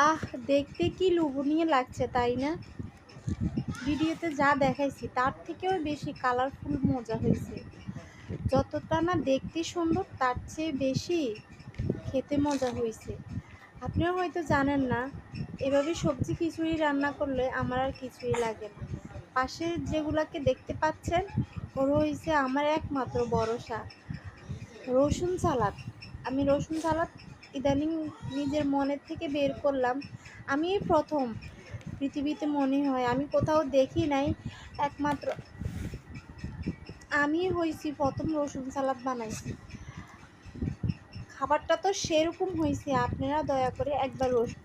আহ, দেখতে কি লোভনীয় লাগছে তাই না? ভিডিওতে যা দেখাইছি তার থেকেও বেশি কালারফুল মজা হয়েছে। যতটা না দেখতে সুন্দর তার চেয়ে বেশি খেতে মজা হয়েছে। আপনিও হয়তো জানেন না, এভাবে সবজি খিচুড়ি রান্না করলে আমার আর কিছুই লাগে না। পাশে যেগুলাকে দেখতে পাচ্ছেন, ওরা হয়েছে আমার একমাত্র ভরসা। রসুন সালাদ। আমি রসুন সালাদ ইদানিং নিজের মনের থেকে বের করলাম। আমি এই প্রথম, পৃথিবীতে মনে হয় আমি কোথাও দেখি নাই, একমাত্র আমি হইছি প্রথম রসুন সালাদ বানাইছি। খাবারটা তো সেরকম হয়েছে, আপনারা দয়া করে একবার রসুন